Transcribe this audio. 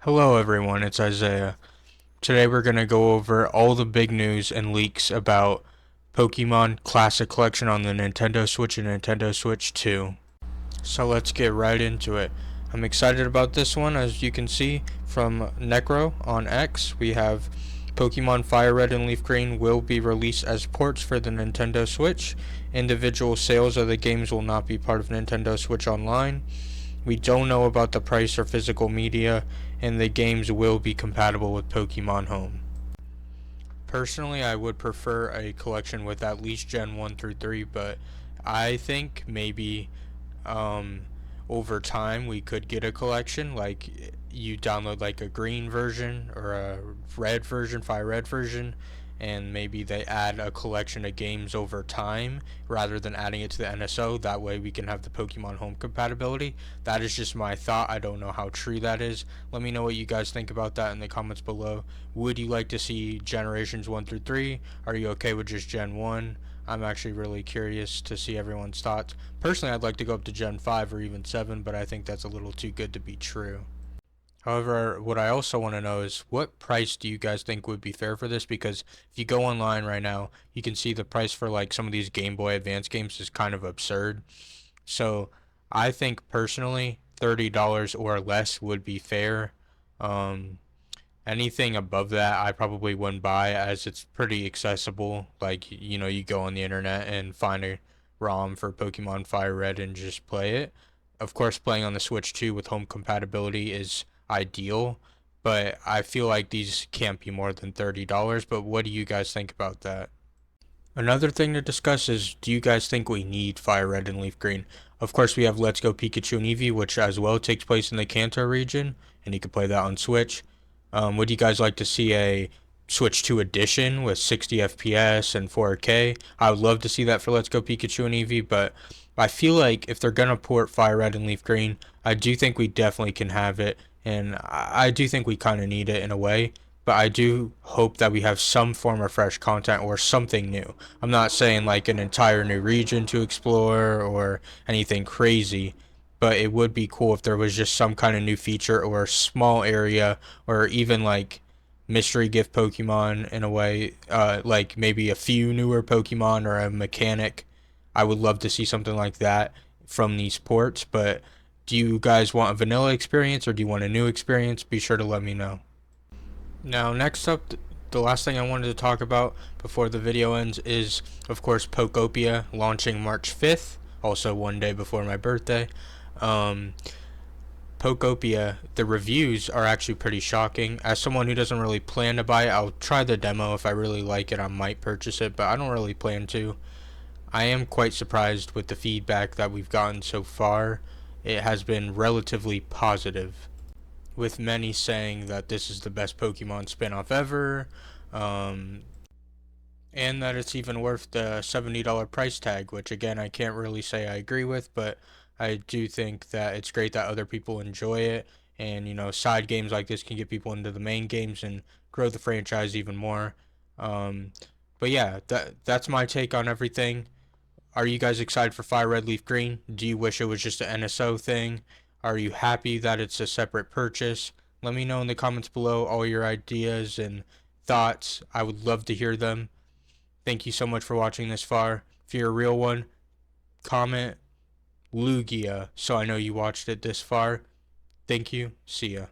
Hello everyone, it's Isaiah. Today we're going to go over all the big news and leaks about Pokemon Classic Collection on the Nintendo Switch and Nintendo Switch 2. So let's get right into it. I'm excited about this one. As you can see from Necro on X, we have Pokemon Fire Red and Leaf Green will be released as ports for the Nintendo Switch. Individual sales of the games will not be part of Nintendo Switch Online. We don't know about the price or physical media, and the games will be compatible with Pokemon Home. Personally, I would prefer a collection with at least Gen 1 through 3, but I think maybe um, over time we could get a collection. Like you download like a green version or a red version, fire red version, and maybe they add a collection of games over time rather than adding it to the NSO. That way we can have the Pokemon Home compatibility. That is just my thought. I don't know how true that is. Let me know what you guys think about that in the comments below. Would you like to see generations 1 through 3? Are you okay with just Gen 1? I'm actually really curious to see everyone's thoughts. Personally, I'd like to go up to Gen 5 or even 7, but I think that's a little too good to be true. However, what I also want to know is what price do you guys think would be fair for this? Because if you go online right now, you can see the price for like some of these Game Boy Advance games is kind of absurd. So I think personally, $30 or less would be fair. Um, Anything above that, I probably wouldn't buy as it's pretty accessible. Like, you go on the internet and find a ROM for Pokemon Fire Red and just play it. Of course, playing on the Switch 2 with home compatibility is ideal, but I feel like these can't be more than $30. But what do you guys think about that? Another thing to discuss is, do you guys think we need Fire Red and Leaf Green? Of course, we have Let's Go Pikachu and Eevee, which as well takes place in the Kanto region, and you can play that on Switch. Would you guys like to see a Switch 2 edition with 60 FPS and 4K? I would love to see that for Let's Go Pikachu and Eevee, but I feel like if they're gonna port Fire Red and Leaf Green, I do think we definitely can have it, and I do think we kind of need it in a way. But I do hope that we have some form of fresh content or something new. I'm not saying like an entire new region to explore or anything crazy, but it would be cool if there was just some kind of new feature or a small area or even like mystery gift Pokemon in a way, like maybe a few newer Pokemon or a mechanic. I would love to see something like that from these ports, but do you guys want a vanilla experience or do you want a new experience? Be sure to let me know. Now, next up, the last thing I wanted to talk about before the video ends is, of course, Pokopia launching March 5th, also one day before my birthday. Um, Pokopia, the reviews are actually pretty shocking. As someone who doesn't really plan to buy it, I'll try the demo. If I really like it, I might purchase it, but I don't really plan to. I am quite surprised with the feedback that we've gotten so far. It has been relatively positive, with many saying that this is the best Pokemon spin-off ever, um, and that it's even worth the $70 price tag, which again, I can't really say I agree with, but I do think that it's great that other people enjoy it, and side games like this can get people into the main games and grow the franchise even more. Um, but yeah, that's my take on everything. Are you guys excited for Fire Red Leaf Green? Do you wish it was just an NSO thing? Are you happy that it's a separate purchase? Let me know in the comments below all your ideas and thoughts. I would love to hear them. Thank you so much for watching this far. If you're a real one, comment Lugia so I know you watched it this far. Thank you. See ya.